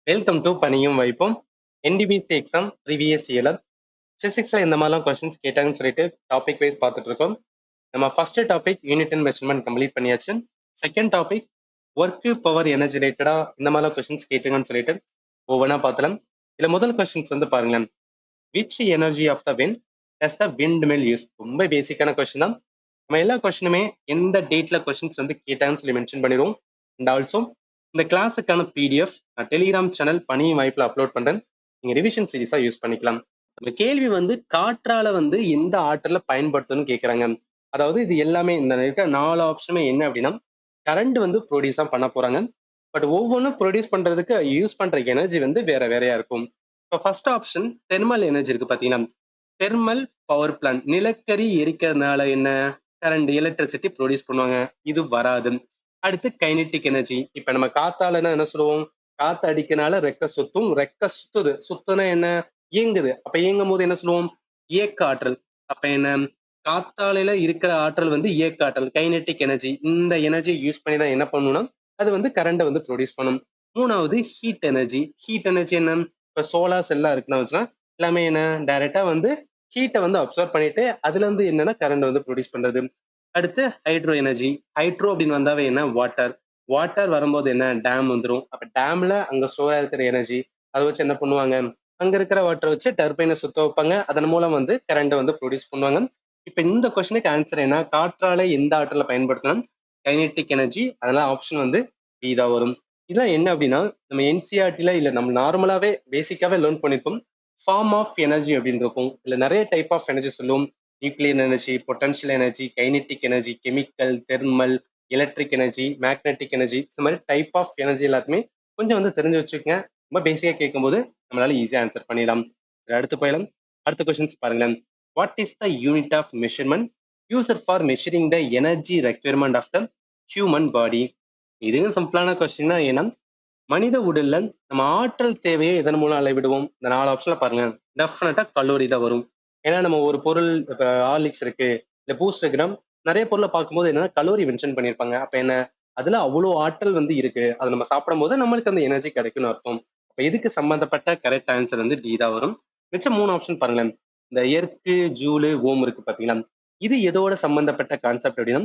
Welcome to பணியும் வைப்போம். NTPC exam previous இயர்ல பிசிக்ஸ்ல இந்த மாதிரிலாம் கொஸ்டின்ஸ் கேட்டாங்கன்னு சொல்லிட்டு டாபிக் வைஸ் பார்த்துட்டு இருக்கோம். நம்ம first topic unit and measurement complete பண்ணியாச்சு. Second topic work power energy ரிலேட்டடா இந்த மாதிரிலாம் கொஸ்டின்ஸ் கேட்டுங்கன்னு சொல்லிட்டு ஒவ்வொன்றா பார்த்தலாம். இதுல முதல் கொஸ்டின்ஸ் வந்து பாருங்களேன். Which energy of the wind does the windmill use? ரொம்ப பேசிக்கான கொஸ்டின் தான். நம்ம எல்லா கொஸ்டினுமே எந்த டேட்ல கொஸ்டின்ஸ் வந்து கேட்டாங்கன்னு சொல்லி மென்ஷன் பண்ணிடுவோம். அண்ட் ஆல்சோ இந்த கிளாஸுக்கான பிடிஎஃப் நான் டெலிகிராம் சேனல் பணியும் வாய்ப்பில் அப்லோட் பண்றேன். நீங்க ரிவிஷன் சீரிஸா யூஸ் பண்ணிக்கலாம். இந்த கேள்வி வந்து காற்றால வந்து எந்த ஆற்றல பயன்படுத்தணும்னு கேட்கறாங்க. அதாவது இது எல்லாமே இந்த இருக்க 4 ஆப்ஷனுமே என்ன அப்படின்னா கரண்ட் வந்து ப்ரொடியூஸ் தான் பண்ண போறாங்க. பட் ஒவ்வொன்றும் ப்ரொடியூஸ் பண்றதுக்கு யூஸ் பண்ற எனர்ஜி வந்து வேற வேறையா இருக்கும். இப்போ ஃபர்ஸ்ட் ஆப்ஷன் தெர்மல் எனர்ஜி இருக்கு பாத்தீங்கன்னா, தெர்மல் பவர் பிளான்ட் நிலக்கரி எரிக்கிறதுனால என்ன கரண்ட் எலக்ட்ரிசிட்டி ப்ரொடியூஸ் பண்ணுவாங்க, இது வராது. அடுத்து கைனெட்டிக் எனர்ஜி. இப்ப நம்ம காத்தாலன்னா என்ன சொல்லுவோம், காத்து அடிக்கனால ரெக்க சுத்தும், ரெக்க சுத்துது, சுத்துனா என்ன இயங்குது, அப்ப இயங்கும் போது என்ன சொல்லுவோம் இயக்க ஆற்றல். அப்ப என்ன காத்தாலையில இருக்கிற ஆற்றல் வந்து இயக்க ஆற்றல் கைனெட்டிக் எனர்ஜி. இந்த எனர்ஜி யூஸ் பண்ணி தான் என்ன பண்ணணும்னா அது வந்து கரண்ட்டை வந்து ப்ரொடியூஸ் பண்ணும். மூணாவது ஹீட் எனர்ஜி. ஹீட் எனர்ஜி என்ன, இப்ப சோலார் செல்லாம் இருக்குன்னு வச்சுன்னா எல்லாமே என்ன டைரக்டா வந்து ஹீட்டை வந்து அப்சர்வ் பண்ணிட்டு அதுல இருந்து என்னன்னா கரண்ட் வந்து ப்ரொடியூஸ் பண்றது. அடுத்து ஹைட்ரோ எனர்ஜி. ஹைட்ரோ அப்படின்னு வந்தாவே என்ன வாட்டர். வாட்டர் வரும்போது என்ன டேம் வந்துடும். அப்ப டேம்ல அங்க ஸ்டோரா இருக்கிற எனர்ஜி அதை வச்சு என்ன பண்ணுவாங்க, அங்க இருக்கிற வாட்டரை வச்சு டர்பைனை சுத்த வைப்பாங்க. அதன் மூலம் வந்து கரண்ட் வந்து ப்ரொடியூஸ் பண்ணுவாங்க. இப்ப இந்த கொஸ்டினுக்கு ஆன்சர் என்ன, காற்றாலை எந்த ஆற்றலை பயன்படுத்தணும் கைனெட்டிக் எனர்ஜி. அதெல்லாம் ஆப்ஷன் வந்து பி தான் வரும். இதெல்லாம் என்ன அப்படின்னா நம்ம என்சிஆர்டில இல்ல நம்ம நார்மலாவே பேசிக்காவே லேர்ன் பண்ணிருப்போம். ஃபார்ம் ஆஃப் எனர்ஜி அப்படின்னு இருக்கும். இல்ல நிறைய டைப் ஆஃப் எனர்ஜி சொல்லுவோம். Nuclear energy, potential energy, kinetic energy, chemical, thermal, electric energy, magnetic energy, இந்த மாதிரி டைப் ஆஃப் எனர்ஜி எல்லாத்துமே கொஞ்சம் வந்து தெரிஞ்சு வச்சுக்கோங்க. ரொம்ப பேசிக்கா கேட்கும்போது நம்மளால ஈஸியா ஆன்சர் பண்ணிடலாம். அடுத்து போயிடலாம். அடுத்த கொஸ்டின்ஸ் பாருங்களேன். What is the unit of measurement used for measuring the energy requirement of the human body? இதுவும் சிம்பிளான கொஸ்டின் தான். ஏன்னா மனித உடல்ல நம்ம ஆற்றல் தேவையை இதன் மூலம் அளவிடுவோம். இந்த 4 ஆப்ஷன்ல பாருங்க, டெஃபினட்டா கலோரி தான் வரும். ஏன்னா நம்ம ஒரு பொருள் இப்ப ஹார்லிக்ஸ் இருக்கு இல்ல பூஸ்ட் இருக்குன்னா நிறைய பொருளை பார்க்கும்போது என்னன்னா கலோரி மென்ஷன் பண்ணியிருப்பாங்க. அப்ப என்ன அதுல அவ்வளோ ஆற்றல் வந்து இருக்கு, அதை நம்ம சாப்பிடும் போது நம்மளுக்கு அந்த எனர்ஜி கிடைக்கும்னு அர்த்தம். அப்ப இதுக்கு சம்பந்தப்பட்ட கரெக்ட் ஆன்சர் வந்து டி தான் வரும். மிச்சம் 3 ஆப்ஷன் பாருங்களேன். இந்த எர்க்கு ஜூலு ஓம் இருக்கு பாத்தீங்களா, இது எதோட சம்பந்தப்பட்ட கான்செப்ட் அப்படின்னா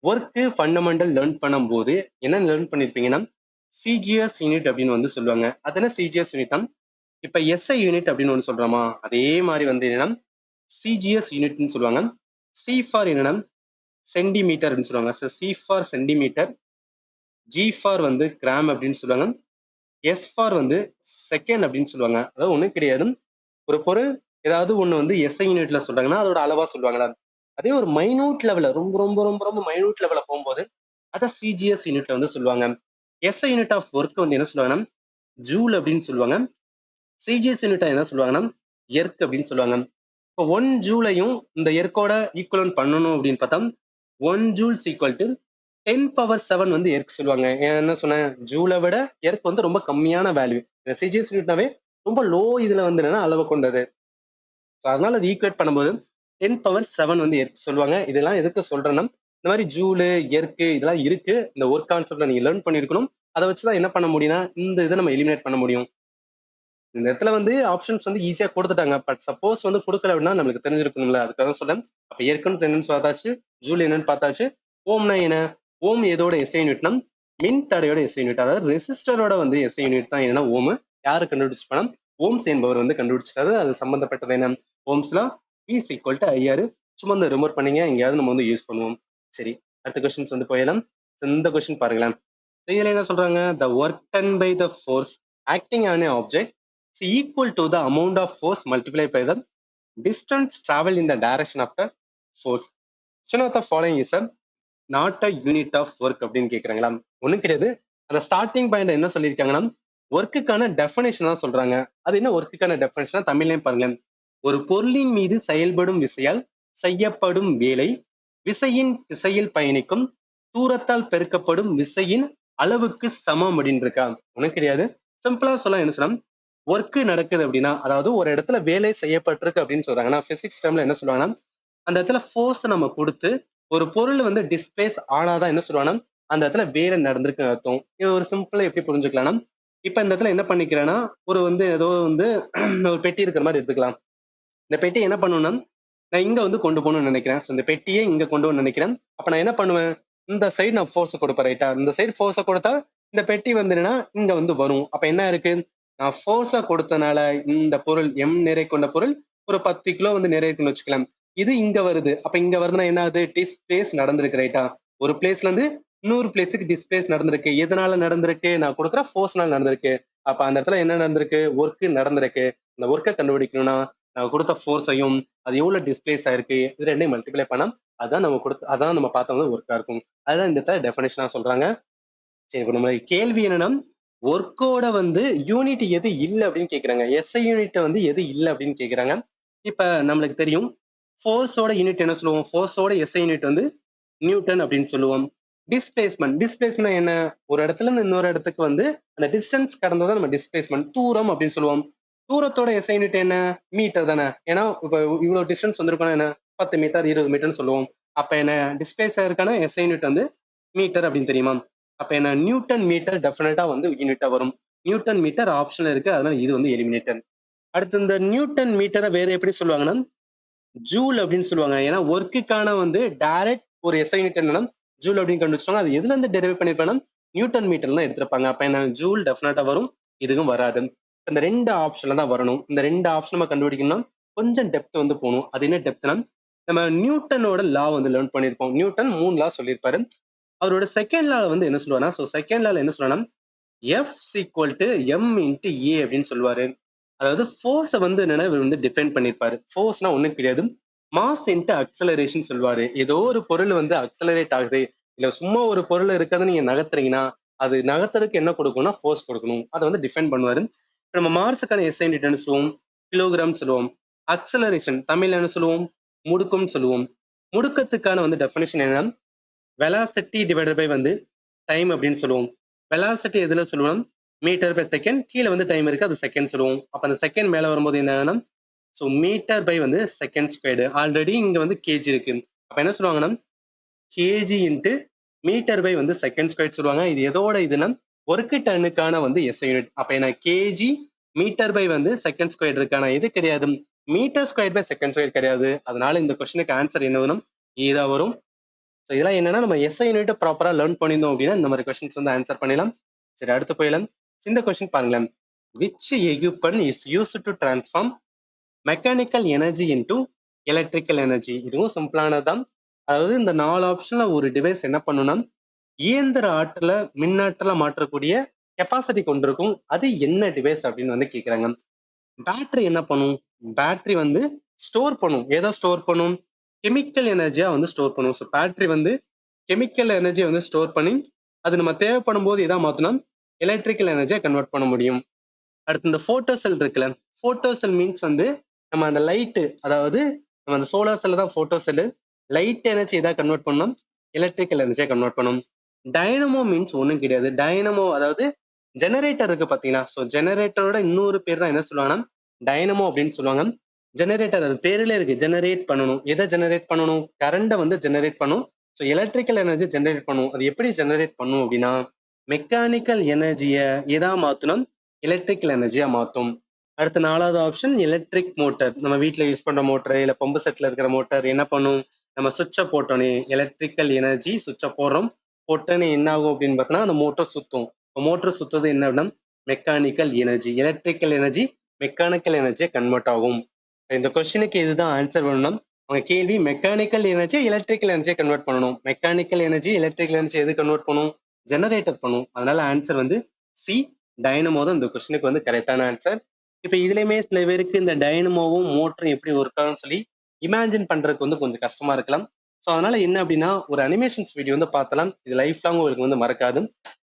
ஒர்க்கு ஃபண்டமெண்டல் லேர்ன் பண்ணும்போது என்ன லேர்ன் பண்ணிருப்பீங்கன்னா சிஜிஎஸ் யூனிட் அப்படின்னு வந்து சொல்லுவாங்க. அது என்ன சிஜிஎஸ் யூனிட் தான். இப்ப எஸ்ஐ யூனிட் அப்படின்னு ஒன்று சொல்றோமா, அதே மாதிரி வந்து என்னன்னா சிஜிஎஸ் யூனிட்னு சொல்லுவாங்க. சி ஃபார் என்னன்னா சென்டிமீட்டர் அப்படின்னு சொல்லுவாங்க. C for centimetre, G for வந்து கிராம் அப்படின்னு சொல்லுவாங்க, எஸ் ஃபார் வந்து செகண்ட் அப்படின்னு சொல்லுவாங்க. அதாவது ஒன்றும் கிடையாது, ஒரு பொருள் ஏதாவது ஒன்று வந்து எஸ்ஐ யூனிட்ல சொல்றாங்கன்னா அதோட அளவா சொல்லுவாங்களா. அதே ஒரு மைனூட் லெவல ரொம்ப ரொம்ப ரொம்ப ரொம்ப மைனூட் லெவல போகும்போது அதை சிஜிஎஸ் யூனிட்ல வந்து சொல்லுவாங்க. எஸ்ஐ யூனிட் ஆஃப் ஒர்க் வந்து என்ன சொல்லுவாங்கன்னா ஜூல் அப்படின்னு சொல்லுவாங்க. சிஜிஎஸ் யூனிட் என்ன சொல்லுவாங்கன்னா எர்க் அப்படின்னு சொல்லுவாங்க. இப்போ 1 ஜூலையும் இந்த எர்க்கோட ஈக்குவலன்ட் பண்ணணும் அப்படின்னு பார்த்தா 1 ஜூல்ஸ் ஈக்குவல் டு 10⁻7 வந்து எர்க் சொல்லுவாங்க. ஏன் என்ன சொன்னேன், ஜூலை விட எர்க் வந்து ரொம்ப கம்மியான வேல்யூ. சிஜிஎஸ் யூனிட்னாவே ரொம்ப லோ இதுல வந்து என்னன்னா அளவு கொண்டது. அதனால அது ஈக்குவேட் பண்ணும்போது 10⁻7 வந்து எர்க் சொல்லுவாங்க. இதெல்லாம் எதுக்கு சொல்றேன்னா இந்த மாதிரி ஜூலு எர்க்கு இதெல்லாம் இருக்கு. இந்த ஒர்க் கான்செப்ட்ல நீங்க லேர்ன் பண்ணிருக்கணும். அதை வச்சுதான் என்ன பண்ண முடியும்னா இந்த இதை நம்ம எலிமினேட் பண்ண முடியும். இந்த இடத்துல வந்து ஆப்ஷன்ஸ் வந்து ஈஸியா கொடுத்துட்டாங்க. பட் சப்போஸ் வந்து கொடுக்கல அப்படின்னா நம்மளுக்கு தெரிஞ்சிருக்கணும்ல, அதுக்காக சொல்றேன். அப்ப ஏற்கனவே என்னன்னு பார்த்தாச்சு, ஜூல் என்னன்னு பார்த்தாச்சு. ஓம்னா என்ன, ஓம் எதோட எஸ்ஐ யூனிட்னா மின் தடையோட எஸ்ஐ யூனிட். அதாவது ரெசிஸ்டரோட வந்து எஸ்ஐ யூனிட் தான் என்னன்னா ஓம். யாரு கண்டுபிடிச்சு பண்ண, ஓம்ஸ் என்பவர் வந்து கண்டுபிடிச்சிட்டாரு. அது சம்பந்தப்பட்டது என்ன, ஓம்ஸ்லாம் இஸ் ஈக்குவல் டு ஐஆர். சும்மா வந்து ரிமூவ் பண்ணீங்க, எங்கேயாவது நம்ம வந்து யூஸ் பண்ணுவோம். சரி, அடுத்த கொஸ்டின்ஸ் வந்து போயிடலாம். இந்த கொஸ்டின் பாருங்களேன். இதுல என்ன சொல்றாங்க, the work done by the force acting on a object is equal to the amount of force multiplied by the distance traveled in the direction of the force. Which one of the following is a not a unit of work அப்படின்னு கேட்குறாங்களா. ஒன்றும் கிடையாது. அந்த starting point என்ன சொல்லியிருக்காங்கன்னா ஒர்க்குக்கான definition தான் சொல்றாங்க. அது என்ன ஒர்க்குக்கான டெஃபனேஷன் தமிழ்லையும் பாருங்களேன். ஒரு பொருளின் மீது செயல்படும் விசையால் செய்யப்படும் வேலை விசையின் திசையில் பயணிக்கும் தூரத்தால் பெருக்கப்படும் விசையின் அளவுக்கு சமம் அப்படின்னு இருக்கா. ஒன்றும் கிடையாது. சிம்பிளா சொல்ல என்ன சொல்லலாம், ஒர்க்கு நடக்குது அப்படின்னா அதாவது ஒரு இடத்துல வேலை செய்யப்பட்டிருக்கு அப்படின்னு சொல்றாங்கன்னா பிசிக்ஸ் டேர்ம்ல என்ன சொல்லுவாங்கன்னா அந்த இடத்துல ஃபோர்ஸ் நம்ம கொடுத்து ஒரு பொருள் வந்து டிஸ்பிளேஸ் ஆனாதான் என்ன சொல்லுவாங்கன்னா அந்த இடத்துல வேலை நடந்திருக்கு அர்த்தம். இது ஒரு சிம்பிளா எப்படி புரிஞ்சுக்கலாம்னா, இப்ப இந்த இடத்துல என்ன பண்ணிக்கிறேன்னா, ஒரு வந்து ஏதோ வந்து ஒரு பெட்டி இருக்கிற மாதிரி எடுத்துக்கலாம். இந்த பெட்டி என்ன பண்ணும்னா, நான் இங்க வந்து கொண்டு போகணும்னு நினைக்கிறேன். ஸோ இந்த பெட்டியே இங்க கொண்டு போகணும்னு நினைக்கிறேன். அப்ப நான் என்ன பண்ணுவேன்? இந்த சைடு நான் ஃபோர்ஸ் கொடுப்பேன் ரைட்டா? இந்த சைடு ஃபோர்ஸ கொடுத்தா, இந்த பெட்டி வந்து என்னன்னா, இங்க வந்து வரும். அப்ப என்ன இருக்கு? நான் ஃபோர்ஸ கொடுத்தனால இந்த பொருள் எம் நிறை கொண்ட பொருள் ஒரு 10 கிலோ வந்து நிறை இருக்குன்னு வச்சுக்கலாம். இது இங்க வருது. அப்ப இங்க வருதுன்னா என்ன ஆகுது? டிஸ்பிளேஸ் நடந்திருக்கு ரைட்டா? ஒரு பிளேஸ்ல இருந்து இன்னொரு பிளேஸ்க்கு டிஸ்பிளேஸ் நடந்திருக்கு. எதனால நடந்திருக்கு? நான் கொடுக்குற ஃபோர்ஸ்னால நடந்திருக்கு. அப்ப அந்த இடத்துல என்ன நடந்திருக்கு? ஒர்க் நடந்திருக்கு. அந்த ஒர்க்க கண்டுபிடிக்கணும்னா, நான் கொடுத்த ஃபோர்ஸையும் அது எவ்வளவு டிஸ்பிளேஸ் ஆயிருக்கு இது ரெண்டையும் மல்டிப்ளை பண்ணா அதான் நம்ம கொடுத்து அதான் நம்ம பார்த்தோம்னா ஒர்க்கா இருக்கும். அதுதான் இந்த டெஃபினேஷனா சொல்றாங்க. சரி, இப்ப நம்ம கேள்வி என்னன்னா, ஒர்க்கோட வந்து யூனிட் எது இல்ல அப்படின்னு கேக்குறாங்க. எஸ்ஐ யூனிட் வந்து எது இல்ல அப்படின்னு கேக்குறாங்க. இப்ப நம்மளுக்கு தெரியும் ஃபோர்ஸோட யூனிட் என்ன சொல்லுவோம்? ஃபோர்ஸோட எஸ்ஐ யூனிட் வந்து நியூட்டன் அப்படின்னு சொல்லுவோம். டிஸ்பிளேஸ்மெண்ட் என்ன? ஒரு இடத்துல இருந்து இன்னொரு இடத்துக்கு வந்து அந்த டிஸ்டன்ஸ் கடந்ததை நம்ம டிஸ்பிளேஸ்மெண்ட் தூரம் அப்படின்னு சொல்லுவோம். தூரத்தோட எஸ்ஐ யூனிட் என்ன? மீட்டர் தானே. ஏன்னா இப்ப இவ்வளவு டிஸ்டன்ஸ் வந்திருக்கோம்னா என்ன 10 மீட்டர் 20 மீட்டர்னு சொல்லுவோம். அப்ப என்ன டிஸ்பிளேஸ் ஆயிருக்கான எஸ்ஐ யூனிட் வந்து மீட்டர் அப்படின்னு தெரியுமா? அப்ப என்ன நியூட்டன் மீட்டர் டெஃபினட்டா வந்து யூனிட்டா வரும். நியூட்டன் மீட்டர் ஆப்ஷன் இருக்கு, அதனால இது வந்து எலிமினேட்டர். அடுத்து இந்த நியூட்டன் மீட்டரை வேற எப்படி சொல்லுவாங்கன்னா ஜூல் அப்படின்னு சொல்லுவாங்க. ஏன்னா ஒர்க்குக்கான வந்து டைரக்ட் ஒரு எஸ்ஐ யூனிட் என்னன்னா ஜூல் அப்படின்னு கண்டுபிடிச்சாங்க. அது எதுல இருந்து டெரிவ் பண்ணிருப்பாங்க? நியூட்டன் மீட்டர்ல தான் எடுத்திருப்பாங்க. அப்ப என்ன ஜூல் டெஃபினட்டா வரும், இதுவும் வராது. இந்த ரெண்டு ஆப்ஷன்ல தான் வரணும். இந்த ரெண்டு ஆப்ஷன் நம்ம கண்டுபிடிக்கணும்னா கொஞ்சம் டெப்த் வந்து போகணும். அது என்ன டெப்த்னா, நம்ம நியூட்டனோட லா வந்து லேர்ன் பண்ணிருப்போம். நியூட்டன் 3 லா சொல்லியிருப்பாரு. அவரோட செகண்ட் லா வந்து என்ன சொல்லுவாருன்னா, செகண்ட் லால என்ன சொல்லுவாருன்னா F equal to M into A அப்படின்னு சொல்லுவாரு. அதாவது ஃபோர்ஸை வந்து என்னன்னா இவர் வந்து டிஃபைன் பண்ணிருப்பாரு. ஃபோர்ஸ்னா ஒண்ணும் கிடையாது, மாஸ் இன்ட்டு அக்சலரேஷன் சொல்லுவாரு. ஏதோ ஒரு பொருள் வந்து அக்சலரேட் ஆகுது, இல்ல சும்மா ஒரு பொருள் இருக்கிறத நீங்க நகர்த்துறீங்கன்னா அது நகர்த்துறதுக்கு என்ன கொடுக்கணும்னா ஃபோர்ஸ் கொடுக்கணும். அதை வந்து டிஃபைன் பண்ணுவாரு. இப்ப நம்ம மார்ஸுக்கான எஸ்ஐ யூனிட் என்ன சொல்லுவோம்? கிலோகிராம் சொல்லுவோம். அக்சலரேஷன் தமிழ்ல என்ன சொல்லுவோம்? முடுக்கம் சொல்லுவோம். முடுக்கத்துக்கான வந்து டெஃபினேஷன் என்ன? வெலாசிட்டி டிவைடட் பை வந்து டைம் அப்படின்னு சொல்லுவோம். வெலாசிட்டி எதுல சொல்லுவோம்? Metre per second. கீழே வந்து டைம் இருக்கு, அது செகண்ட் சொல்லுவோம். அப்ப அந்த செகண்ட் மேல வரும்போது என்னன்னா ஸோ மீட்டர் பை வந்து செகண்ட் ஸ்கொயர்டு. ஆல்ரெடி இங்க வந்து கேஜி இருக்கு. அப்ப என்ன சொல்லுவாங்கன்னா கேஜி இன்ட்டு மீட்டர் பை வந்து செகண்ட் ஸ்கொயர் சொல்லுவாங்க. இது எதோட இதுன்னா ஒர்க்கு டன்னுக்கான வந்து எஸ்ஐ யூனிட். அப்ப என்ன கேஜி மீட்டர் பை வந்து செகண்ட் ஸ்கொயர் இருக்கான இது கிடையாது, metre square per second square கிடையாது. அதனால இந்த கொஸ்டினுக்கு ஆன்சர் என்ன வரும்? இதா வரும். ஸோ இதெல்லாம் என்னன்னா நம்ம எஸ்ஐ யூனிட் ப்ராப்பரா லேர்ன் பண்ணியிருந்தோம் அப்படின்னா இந்த மாதிரி கொஸ்டின்ஸ் வந்து ஆன்சர் பண்ணிடலாம். சரி, அடுத்து போயிடலாம். இந்த கொஸ்டின் பாருங்களேன். Which equipment is used to transform mechanical energy into electrical energy? இதுவும் சிம்பிளானது தான். அதாவது இந்த 4 ஆப்ஷன்ல ஒரு டிவைஸ் என்ன பண்ணும்னா இயந்திர ஆற்றலை மின்னாற்றலா மாற்றக்கூடிய கெப்பாசிட்டி கொண்டிருக்கும். அது என்ன டிவைஸ் அப்படின்னு வந்து கேக்குறாங்க. பேட்டரி என்ன பண்ணும்? பேட்டரி வந்து ஸ்டோர் பண்ணும். எதை ஸ்டோர் பண்ணும்? கெமிக்கல் எனர்ஜியா வந்து ஸ்டோர் பண்ணும். ஸோ பேட்டரி வந்து கெமிக்கல் எனர்ஜியை வந்து ஸ்டோர் பண்ணி அது நம்ம தேவைப்படும் போது எதா மாத்தணும்? எலக்ட்ரிக்கல் எனர்ஜியை கன்வெர்ட் பண்ண முடியும். அடுத்து இந்த போட்டோ செல் இருக்குல்ல, போட்டோ செல் மீன்ஸ் வந்து நம்ம அந்த லைட்டு, அதாவது நம்ம அந்த சோலார் செல் தான் போட்டோ செல்லு. லைட் எனர்ஜி எதா கன்வெர்ட் பண்ணணும்? எலக்ட்ரிக்கல் எனர்ஜியை கன்வெர்ட் பண்ணும். டைனமோ மீன்ஸ் ஒன்றும் கிடையாது. டைனமோ அதாவது ஜெனரேட்டர் இருக்கு பாத்தீங்களா? ஸோ ஜெனரேட்டரோட இன்னொரு பேர் தான் என்ன சொல்லுவாங்கன்னா டைனமோ அப்படின்னு சொல்லுவாங்க. ஜெனரேட்டர் அது பேர்ல இருக்கு, ஜெனரேட் பண்ணணும். எதை ஜெனரேட் பண்ணணும்? கரண்ட வந்து ஜெனரேட் பண்ணும். ஸோ எலக்ட்ரிக்கல் எனர்ஜி ஜெனரேட் பண்ணும். அது எப்படி ஜெனரேட் பண்ணும் அப்படின்னா மெக்கானிக்கல் எனர்ஜியை எதா மாத்தணும்? எலக்ட்ரிக்கல் எனர்ஜியா மாத்தும். அடுத்த 4வது ஆப்ஷன் எலக்ட்ரிக் மோட்டார். நம்ம வீட்டில் யூஸ் பண்ற மோட்டர் இல்ல பம்பு செட்ல இருக்கிற மோட்டார் என்ன பண்ணும்? நம்ம சுவிட்சை போட்டோன்னே எலக்ட்ரிக்கல் எனர்ஜி சுவிட்சை போடுறோம், போட்டோன்னே என்ன ஆகும் அப்படின்னு பார்த்தோன்னா அந்த மோட்டர் சுத்தும். மோட்டர் சுத்துறது என்ன அப்படின்னா mechanical energy. Electrical energy mechanical எனர்ஜியை கன்வெர்ட் ஆகும். இந்த கொஸ்டினுக்கு இதுதான் ஆன்சர் வேணும்னா உங்க கேள்வி மெக்கானிக்கல் எனர்ஜி எலக்ட்ரிக்கல் எனர்ஜியை கன்வெர்ட் பண்ணணும். மெக்கானிக்கல் எனர்ஜி எலக்ட்ரிக்கல் எனர்ஜி எது கன்வெர்ட் பண்ணும்? ஜெனரேட்டர் பண்ணும். அதனால ஆன்சர் வந்து சி டைனமோ தான் இந்த கொஸ்டினுக்கு வந்து கரெக்டான ஆன்சர். இப்ப இதுலயுமே சில பேருக்கு இந்த டைனமோவும் மோட்டரும் எப்படி ஒர்க் ஆகும்னு சொல்லி இமேஜின் பண்றதுக்கு வந்து கொஞ்சம் கஷ்டமா இருக்கலாம். ஸோ அதனால என்ன அப்படின்னா ஒரு அனிமேஷன்ஸ் வீடியோ வந்து பார்த்தலாம். இது லைஃப் லாங் உங்களுக்கு வந்து மறக்காது.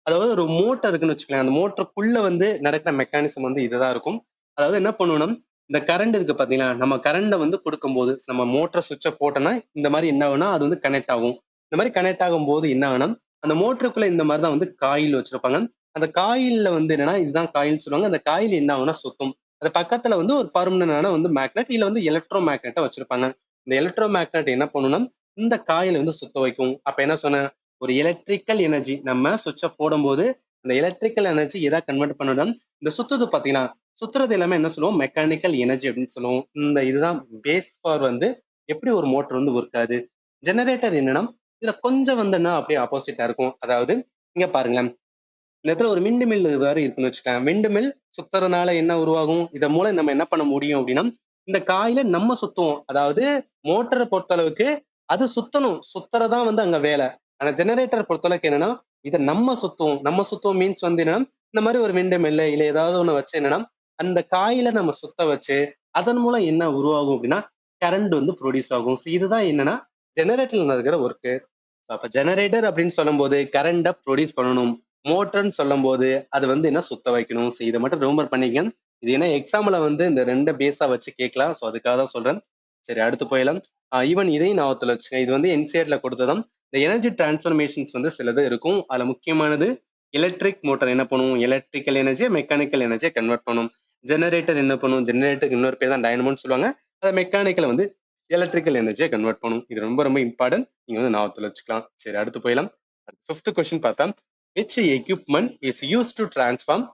அதாவது ஒரு மோட்டர் இருக்குன்னு வச்சுக்கலாம். அந்த மோட்டருக்குள்ள வந்து நடக்கிற மெக்கானிசம் வந்து இதுதான் இருக்கும். அதாவது என்ன பண்ணணும்னா இந்த கரண்ட் இருக்கு பாத்தீங்களா, நம்ம கரண்ட வந்து கொடுக்கும்போது நம்ம மோட்டர் சுவிட்சை போட்டோம்னா இந்த மாதிரி என்ன ஆகும்னா அது வந்து கனெக்ட் ஆகும். இந்த மாதிரி கனெக்ட் ஆகும் போது என்ன ஆகும்னா அந்த மோட்டருக்குள்ள இந்த மாதிரி தான் வந்து காயில் வச்சிருப்பாங்க. அந்த காயில்ல வந்து என்னன்னா இதுதான் காயில் சொல்லுவாங்க. அந்த காயில் என்ன ஆகும்னா சுத்தும். அது பக்கத்துல வந்து ஒரு பர்மனன்டான வந்து மேக்னெட் இல்ல வந்து எலக்ட்ரோ மேக்னெட்டா வச்சிருப்பாங்க. இந்த எலக்ட்ரோ மேக்னெட் என்ன பண்ணும்னா இந்த காயில வந்து சுத்த வைக்கும். அப்ப என்ன சொன்ன ஒரு எலக்ட்ரிக்கல் எனர்ஜி நம்ம சுவிட்சை போடும்போது அந்த எலக்ட்ரிக்கல் எனர்ஜி எதா கன்வெர்ட் பண்ணணும். இந்த சுத்துது பாத்தீங்கன்னா சுத்துறது எல்லாமே என்ன சொல்லுவோம், மெக்கானிக்கல் எனர்ஜி அப்படின்னு சொல்லுவோம். இந்த இதுதான் பேஸ் ஃபார் வந்து எப்படி ஒரு மோட்டர் வந்து ஒர்க் ஆகுது. ஜெனரேட்டர் என்னன்னா இதுல கொஞ்சம் வந்துன்னா அப்படியே ஆப்போசிட்டா இருக்கும். அதாவது இங்க பாருங்களேன், இந்த இடத்துல ஒரு விண்டு மில் வேற இருக்குன்னு வச்சுக்கேன். விண்டு மில் சுத்துறதுனால என்ன உருவாகும், இதன் மூலம் நம்ம என்ன பண்ண முடியும் அப்படின்னா, இந்த காயில நம்ம சுத்துவோம். அதாவது மோட்டரை பொறுத்தளவுக்கு அது சுத்தணும், சுத்துறதா வந்து அங்க வேலை. ஆனா ஜெனரேட்டர் பொறுத்தளவுக்கு என்னன்னா இதை நம்ம சுத்துவோம். நம்ம சுத்துவோம் மீன்ஸ் வந்து என்னன்னா இந்த மாதிரி ஒரு விண்டு மில்ல இல்ல ஏதாவது ஒண்ணு வச்சு என்னன்னா அந்த காயில நம்ம சுத்த வச்சு அதன் மூலம் என்ன உருவாகும் அப்படின்னா கரண்ட் வந்து ப்ரொடியூஸ் ஆகும். So இதுதான் என்னன்னா ஜெனரேட்டர்ல நடக்கிற ஒர்க்கு. அப்ப ஜெனரேட்டர் அப்படின்னு சொல்லும்போது கரண்ட ப்ரொடியூஸ் பண்ணணும். மோட்டர்ன்னு சொல்லும்போது அது வந்து என்ன சுத்த வைக்கணும். ஸோ இதை மட்டும் ரிமெம்பர் பண்ணிக்கங்க. இது என்ன எக்ஸாம்ல வந்து இந்த ரெண்டு பேஸா வச்சு கேட்கலாம். ஸோ அதுக்காக தான் சொல்றேன். சரி, அடுத்து போயிடலாம். ஈவன் இதையும் ஞாபகத்துல வச்சுங்க. இது வந்து என்சிஆர்ல கொடுத்ததும் இந்த எனர்ஜி டிரான்ஸ்ஃபர்மேஷன்ஸ் வந்து சிலது இருக்கும். அதுல முக்கியமானது எலக்ட்ரிக் மோட்டார் என்ன பண்ணும், எலக்ட்ரிக்கல் எனர்ஜியை மெக்கானிக்கல் எனர்ஜியை கன்வெர்ட் பண்ணும். ஜெனரேட்டர் என்ன பண்ணும், ஜெனரேட்டருக்கு இன்னொரு பேர் தான் டைனமோன்னு சொல்லுவாங்க. அதை மெக்கானிக்கல் வந்து எலக்ட்ரிக்கல் எனர்ஜியை கன்வெர்ட் பண்ணும். இது ரொம்ப ரொம்ப இம்பார்ட்டன்ட். நீங்க வந்து ஞாபகத்துல வச்சுக்கலாம். சரி, அடுத்து போயிடலாம். ஃபிஃப்த் கொஸ்டின் பார்த்தா which equipment is use to transform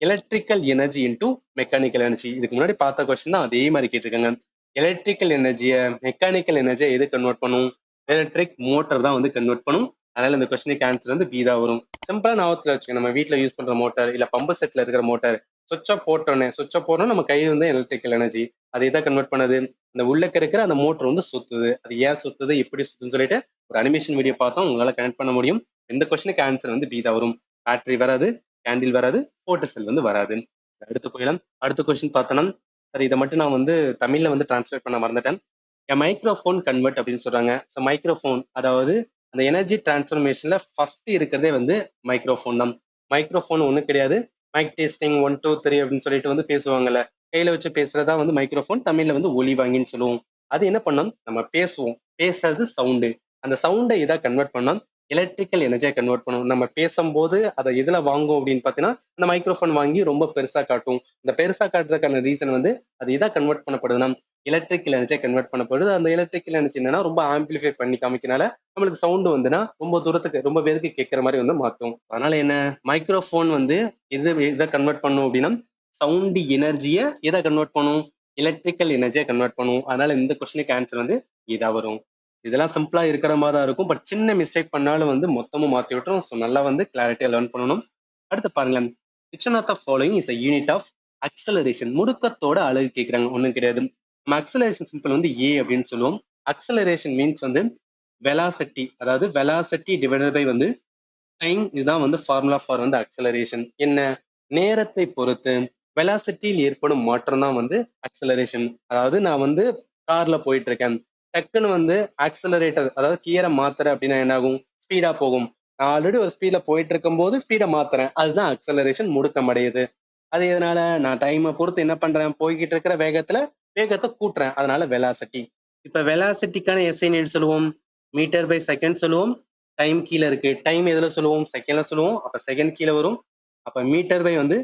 electrical energy into mechanical energy. இதுக்கு முன்னாடி பார்த்த கொஸ்டின் தான் அதே மாதிரி கேட்டிருக்காங்க. எலக்ட்ரிக்கல் எனர்ஜியை மெக்கானிக்கல் எனர்ஜியை எது கன்வெர்ட் பண்ணும், எலக்ட்ரிக் மோட்டர் தான் வந்து கன்வெர்ட் பண்ணும். அதனால இந்த கொஸ்டினுக்கு ஆன்சர் வந்து பி தான் வரும். சிம்பிளா ஞாபகத்துல வச்சுக்கோங்க. நம்ம வீட்டுல யூஸ் பண்ற மோட்டார் இல்ல பம்பு செட்ல இருக்கிற மோட்டார் சுவிட்சை போட்டோம் நம்ம கையில் வந்து எலக்ட்ரிக்கல் எனர்ஜி அதை எதை கன்வெர்ட் பண்ணுது, அந்த உள்ளக்க இருக்கிற அந்த மோட்டர் வந்து சுத்துது. அது ஏன் சுத்துது, எப்படி சுத்துன்னு சொல்லிட்டு ஒரு அனிமேஷன் வீடியோ பார்த்தோம், உங்களால கனெக்ட் பண்ண முடியும். இந்த கொஸ்டினுக்கு ஆன்சர் வந்து பி தான் வரும். பேட்டரி வராது, கேண்டில் வராது, போட்டோ செல் வந்து வராது. அடுத்து போயிடலாம். அடுத்த கொஸ்டின் பார்த்தோம்னா சார் இதை மட்டும் நான் வந்து தமிழ்ல வந்து டிரான்ஸ்லேட் பண்ண மறந்துட்டேன். மைக்ரோஃபோன் கன்வெர்ட் அப்படின்னு சொல்றாங்க. ஸோ மைக்ரோஃபோன் அதாவது அந்த எனர்ஜி டிரான்ஸ்ஃபர்மேஷன்ல ஃபர்ஸ்ட் இருக்கிறதே வந்து மைக்ரோஃபோன் தான். மைக்ரோஃபோன் ஒன்றும் கிடையாது. மைக் டெஸ்டிங் 1 2 3 அப்படின்னு சொல்லிட்டு வந்து பேசுவாங்கல்ல, கையில வச்சு பேசுறதா வந்து மைக்ரோஃபோன். தமிழ்ல வந்து ஒலி வாங்கின்னு சொல்லுவோம். அது என்ன பண்ணோம், நம்ம பேசுவோம், பேசுறது சவுண்டு. அந்த சவுண்டை இதை கன்வெர்ட் பண்ணோம் எலக்ட்ரிக்கல் எனர்ஜியை கன்வெர்ட் பண்ணும். நம்ம பேசும்போது அதை எதுல வாங்கும் அப்படின்னு பார்த்தீங்கன்னா அந்த மைக்ரோஃபோன் வாங்கி ரொம்ப பெருசா காட்டும். இந்த பெருசா காட்டுறதுக்கான ரீசன் வந்து அது இதை கன்வெர்ட் பண்ணப்படுதுன்னா எலக்ட்ரிக்கல் எனர்ஜியை கன்வெர்ட் பண்ணப்படுது. அந்த எலக்ட்ரிக்கல் எனர்ஜி என்னன்னா ரொம்ப ஆம்பிளிஃபை பண்ணி காமிக்கனால நம்மளுக்கு சவுண்டு வந்துன்னா ரொம்ப தூரத்துக்கு ரொம்ப பேருக்கு கேட்கற மாதிரி வந்து மாற்றும். அதனால என்ன, மைக்ரோஃபோன் வந்து இதை கன்வெர்ட் பண்ணும் அப்படின்னா சவுண்டு எனர்ஜியை எதை கன்வெர்ட் பண்ணும், எலக்ட்ரிக்கல் எனர்ஜியை கன்வெர்ட் பண்ணும். அதனால இந்த கொஸ்டினுக்கு ஆன்சர் வந்து இதா வரும். இதெல்லாம் சிம்பிளா இருக்கிற மாதிரி தான் இருக்கும். பட் சின்ன மிஸ்டேக் பண்ணாலும் வந்து மொத்தமும் மாத்தி விட்டுரும். ஸோ நல்லா வந்து கிளாரிட்டியா லேர்ன் பண்ணணும். அடுத்து பாருங்களேன், which one of the following is a unit of acceleration. முடுக்கத்தோட அழகு கேட்குறாங்க. ஒன்றும் கிடையாது. நம்ம அக்சலரேஷன் சிம்பிள் வந்து ஏ அப்படின்னு சொல்லுவோம். அக்சலரேஷன் மீன்ஸ் வந்து வெலாசிட்டி, அதாவது வெலாசிட்டி டிவைடட் பை வந்து டைம். இதுதான் வந்து ஃபார்முலா ஃபார் வந்து அக்சலரேஷன். என்ன, நேரத்தை பொறுத்து வெலாசிட்டியில் ஏற்படும் மாற்றம் தான் வந்து அக்சலரேஷன். அதாவது நான் வந்து கார்ல போயிட்டு இருக்கேன், டக்குன்னு வந்து ஆக்சலரேட்டர் அதாவது கியரை மாத்துறேன் அப்படின்னா என்ன ஆகும், ஸ்பீடா போகும். நான் ஆல்ரெடி ஒரு ஸ்பீட்ல போயிட்டு இருக்கும் போது ஸ்பீடை மாத்துறேன், அதுதான் அக்சலரேஷன், முடுக்கம் அடையுது. அது எதனால, நான் டைமை பொறுத்து என்ன பண்றேன், போய்கிட்டு இருக்கிற வேகத்தை கூட்டுறேன், அதனால வெலாசிட்டி. இப்ப வெலாசிட்டிக்கான எஸ்ஐ யூனிட் சொல்லுவோம், மீட்டர் பை செகண்ட் சொல்லுவோம். டைம் கீழே இருக்கு, டைம் எதுல சொல்லுவோம், செகண்ட்ல சொல்லுவோம். அப்ப செகண்ட் கீழே வரும். அப்ப மீட்டர் பை வந்து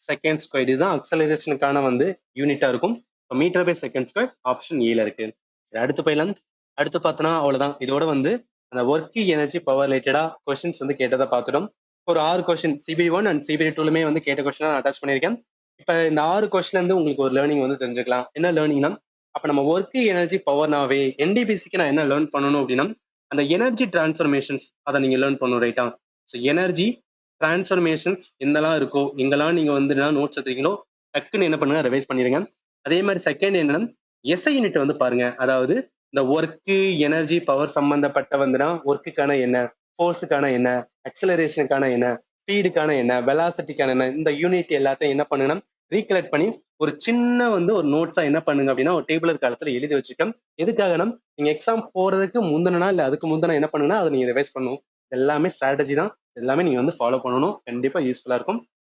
செகண்ட் ஸ்கொயர். இதுதான் அக்சலரேஷனுக்கான வந்து யூனிட்டா இருக்கும். இப்போ metre per second square option ஏல இருக்கு. சரி, அடுத்து போயிடலாம். அடுத்து பார்த்தோன்னா அவ்வளவுதான். இதோட வந்து அந்த ஒர்க் எனர்ஜி பவர் ரிலேட்டடா கொஸ்டின்ஸ் வந்து கேட்டதை பார்த்துட்டோம். ஒரு 6 கொஸ்டின் சிபிடி 1 அண்ட் சிபிடி 2லுமே வந்து கேட்ட கொஸ்டின் நான் அட்டாச் பண்ணியிருக்கேன். இப்ப இந்த 6 கொஸ்டின்ல இருந்து உங்களுக்கு ஒரு லேர்னிங் வந்து தெரிஞ்சுக்கலாம். என்ன லேர்னிங்னா, அப்ப நம்ம ஒர்க் எனர்ஜி பவர்னாவே என்டிபிசிக்கு நான் என்ன லேர்ன் பண்ணணும் அப்படின்னா அந்த எனர்ஜி டிரான்ஸ்ஃபர்மேஷன்ஸ் அதை நீங்க லேர்ன் பண்ணணும், ரைட்டா? ஸோ எனர்ஜி டிரான்ஸ்ஃபர்மேஷன்ஸ் எந்தெல்லாம் இருக்கோ, எங்கெல்லாம் நீங்க வந்து நோட்ஸ் எடுத்தீங்களோ டக்குன்னு என்ன பண்ணுங்க, ரிவைஸ் பண்ணிடுங்க. அதே மாதிரி செகண்ட் என்னன்னா எஸ்ஐ யூனிட் வந்து பாருங்க. அதாவது இந்த ஒர்க்கு எனர்ஜி பவர் சம்பந்தப்பட்ட வந்துன்னா ஒர்க்குக்கான என்ன, ஃபோர்ஸுக்கான என்ன, அக்சலரேஷனுக்கான என்ன, ஸ்பீடுக்கான என்ன, வெலாசிட்டிக்கான என்ன, இந்த யூனிட் எல்லாத்தையும் என்ன பண்ணுங்கன்னா ரீகலெக்ட் பண்ணி ஒரு சின்ன வந்து ஒரு நோட்ஸா என்ன பண்ணுங்க அப்படின்னா ஒரு டேபிளர் காலத்துல எழுதி வச்சுக்க. எதுக்காகனா நீங்க எக்ஸாம் போறதுக்கு முந்தின நாள் இல்ல அதுக்கு முந்தின என்ன பண்ணுங்கன்னா அதை நீங்க ரிவைஸ் பண்ணணும். எல்லாமே ஸ்ட்ராட்டஜி தான். எல்லாமே நீங்க வந்து ஃபாலோ பண்ணணும். கண்டிப்பா யூஸ்ஃபுல்லா இருக்கும்.